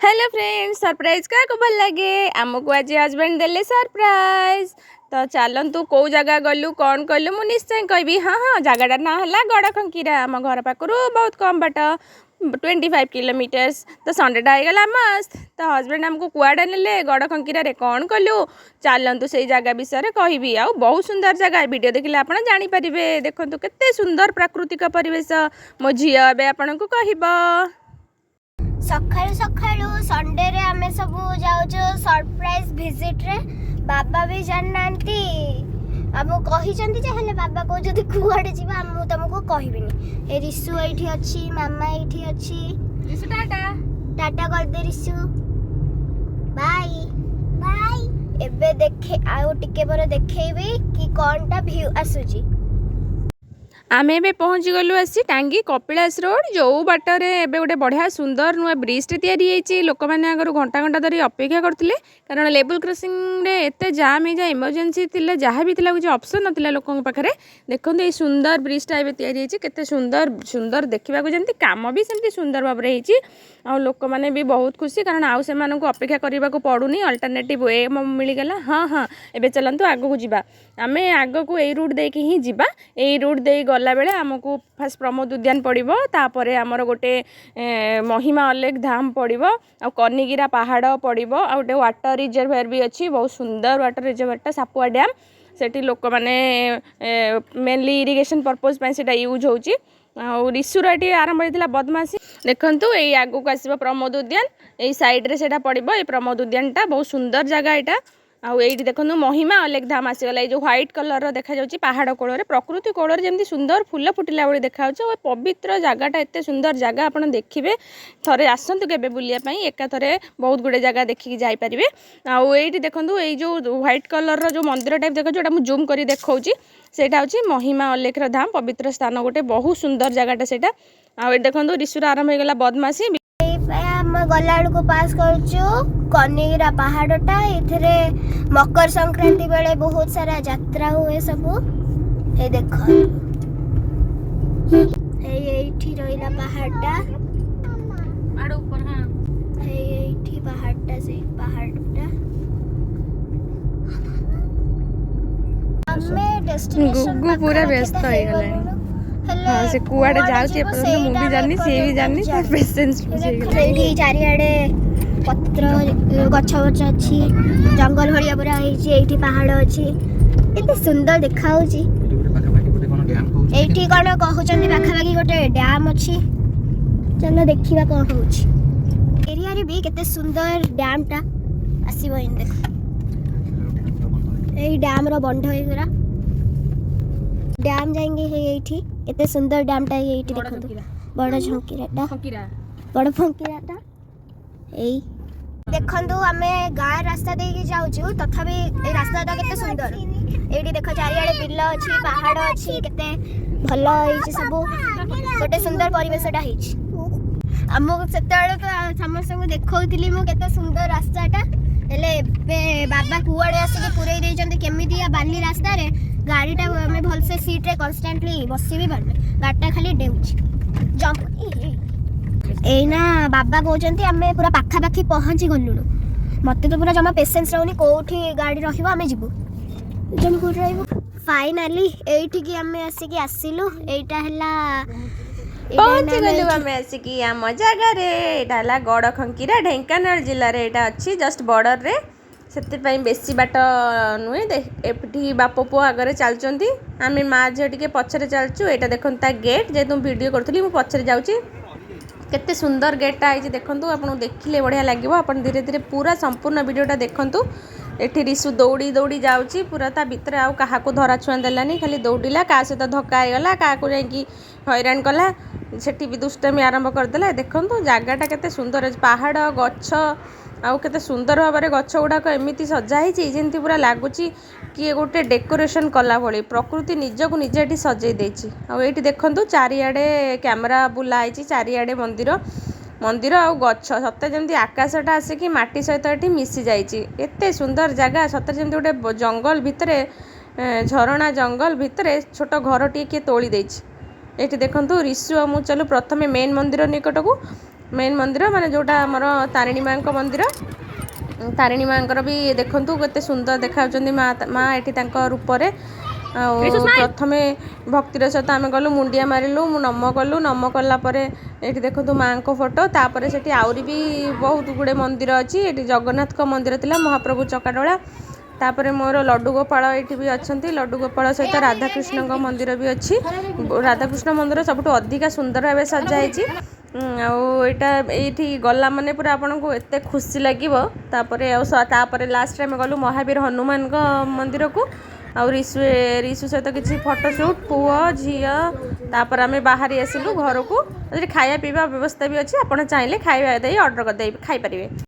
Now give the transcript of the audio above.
Hello friends surprise क्या को भल लगे आमको आज हजबैंड देले सरप्राइज तो चलतु कौ जगह गलु कौन कलु मु निश्चय कहबी हाँ हाँ जगह ना है गड़खंकीरा आम घर पाखर बहुत कम बाट 25 किलोमीटर्स तो संडेटा होगा मस्त तो हजबैंड आमको कुआड़े नेले गड़खंकीरा कौन कलु चलतु से जगह विषय कहबी आ बहुत सुंदर जगह वीडियो देखिले आप जानीपारे देखु केते सुंदर प्राकृतिक परिवेश मो झी आपन को कह सकाळु सकाळु संडे रे आमे सब जाउछो सरप्राइज विजिट रे बाबा भी जाननांती हमो कहि चंती जे हेले बाबा को जदी कुआडे जीवा हम तुमको कहबिनी ए रिसु एठी अछि मामा एठी अछि रिसु टाटा टाटा कर दे रिसु बाय बाय एबे देखे आउ टिके पर देखैबी कि कोनटा व्यू आसुची आमे बे पहुँची गलु आसी टांगी कपिलास रोड जो बाटरे एबे गोटे बढ़िया सुंदर नुआ ब्रिजटे तैयारी लोक मैंने आगर घंटा घंटा धरी अपेक्षा करते कारण लेवल क्रॉसिंग रे एते जाम हो जाए इमरजेंसी थिले जहाँ भी किसी ऑप्शन नाला लोकों पाखे देखो ये सुंदर ब्रिजटा एबे तैयारी केते सुंदर सुंदर देखा जमी कम भी सेमती सुंदर भाव में आ लोक मैंने भी बहुत खुशी कारण आउ से अपेक्षा करने को पड़ूनी अल्टरनेटिव वे मिलगला हाँ हाँ एबे चलतु आग को जीवा आम आग को यही रूट देकी ही जीवा यही रूट दे गला बेले आमको फास्ट प्रमोद उद्यान पड़ो तापर आमर गोटे महिमा अलेख धाम पड़ो आ कनिगिरा पहाड़ पड़ो आ गोटे वाटर रिजर्भर भी अच्छी बहुत सुंदर वाटर रिजर्भरटा सापुआ डैम सेठी लोक मैंने मेनली इरिगेशन पर्पज से यूज होची रिसुर ये आरंभ होता बदमाशी देखु यही आग को आसो प्रमोद उद्यान यही सैड्रे से पड़ो ये प्रमोद उद्यानटा बहुत सुंदर जगह यहाँ आउ ये देखो महिमा अलेख धाम आसीगला ये जो व्हाइट कलर देखा जाउची पहाड़ कोल प्रकृति कोल जमी सुंदर फूल फुटिला भाई देखा पवित्र जगहटा एत सुंदर जगह आप देखिए थे आसतु के बुलापाई एका थे बहुत गुड़े जगह देखिकी जापारे आउ ये देखो ये जो व्हाइट कलर जो मंदिर टाइप देख जो जूम कर देखा सेटा हूँ महिमा अलेखर धाम पवित्र स्थान गोटे बहुत सुंदर जगहटा से आउ देखो रिसुर आरंभ होगा बदमाशी गला को पास करछु कनिरा पहाड़टा इथरे मकर संक्रांति बेले बहुत सारा यात्रा हुए सब ए देखो एठी रहिला पहाड़टा आड़ ऊपर हां एठी पहाड़टा से पहाड़टा हमें डेस्टिनेशन गुगु पूरा व्यस्त हो गलानी हाँ से कुआड़े जाउची एपर्यंत मु भी जानी से भी जानी पेशेंस एठी चारियाडे पत्र गछ गछ अछि जंगल भरिया पूरा होईची एठी पहाड़ अछि एते सुंदर देखा होची एठी कोन कहउचंदी पाखापाखि गोटे डैम अछि चलो देखिबा कोन होउची एरिया रे भी केते सुंदर डैम टा आसीबो इन देखो एई डैम रो बंध होइगरा डैम जाएंगे है एठी एते सुंदर डैम टा एठी देखो बड़ झंकीराटा बड़ फंकीराटा एई देखंतु आमे गाय रास्ता देके जाउछु तथापि ए रास्ताटा केते सुंदर एठी देखो चारियाडे बिल अछि पहाड़ अछि केते भलो होइछि सब गोटे सुंदर परिवेशटा हिछि हमको सेतेले तो समस्त को देखौतिली मु केते सुंदर रास्ताटा हेले बाबा कुआडे आसी पुरै दैचंती केमिति या बाली रास्ता रे गाड़ीटा हमें भल से सीट रे कांस्टेंटली बसी भी पारबे गाड़ीटा खाली डेउछि जंप एना बाबा कहउचंती हमें पूरा पाखा पाखी पहुंची गलुनु मते तो पूरा जमा पेशेंस रहउनी कोठी गाड़ी रहिबो हमें जिबो जन को रहइबो फाइनली एठी की हमें आसी की आसिलु एटा हला पहुंची गलु हमें आसी की आम जगह रे एटा हला गड़खंकीरा ढेंकानाल जिल्ला रे एटा अछि जस्ट बॉर्डर रे से बेसी बाट नुहे एठी बाप पुओ आगे चलती आम माँ झी टे पछरे चलचु यहाँ देखो गेट जेहतु वीडियो करी मुझे पछरे जाऊँगी केते सुंदर गेटा है देखूँ आपको देखिले बढ़िया लगे आप धीरे धीरे पूरा संपूर्ण वीडियोटा देखूँ एठी रिसु दौड़ी दौड़ी जाऊँगी पूरा ता भितर आउ क्या धरा छुआ देलानी खाली दौड़िला क्या सहित धक्का होगला क्या जा हैरान कला सेठी भी दुष्टामी आरंभ करदेला देखूँ जगहटा केते सुंदर अच्छे पहाड़ गछ आउ केते सुंदर भाव में गछ गुड़ाक एमती सजाई जमी पूरा लगुच किए गोटे डेकोरेशन कला भली प्रकृति निजक निजे ये सजई देछि आउ एठी देखंतु चारियाडे कैमरा बुलाई चारियाडे मंदिर मंदिर आउ गछ सते जमी आकाशटा आसिकी माटी सहित ये मिसी जाइए एते सुंदर जगह सते जमी गोटे जंगल भितर झरणा जंगल भितर छोट घर टे किए तोली देछि एठी देखंतु रिसु मु चलु प्रथमे मेन मंदिर निकट को मेन मंदिर माने जोटा आमर तारिणी माँ मंदिर तारिणी माँ भी देखु केते सुंदर देखा माँ एठी रूपरे प्रथम भक्तिर सहित आम गलु मुंडिया मारिलु नम कलु नम कलापर ये देखो माँ को फोटो तापर से आहरी भी बहुत गुड़े मंदिर अच्छी ये जगन्नाथ मंदिर थिला महाप्रभु चकाडोला तापर मोर लड्डू गोपाल ये भी अच्छा लड्डू गोपाल सहित राधाकृष्ण मंदिर भी अच्छी राधाकृष्ण मंदिर सबुठ अधिका सुंदर भाव सजाई आईटा ये गला माने पूरा आपन को एत खुशी लगे लास्ट आम गलु महावीर हनुमान मंदिर को आ रिसु सहित किसी फोटोशूट पुओ झील तापर आम बाहरी आसिलु घर को खाया पीवा व्यवस्था भी अच्छी आप चाहिए खाଇବା ऑर्डर कर खाई पारे।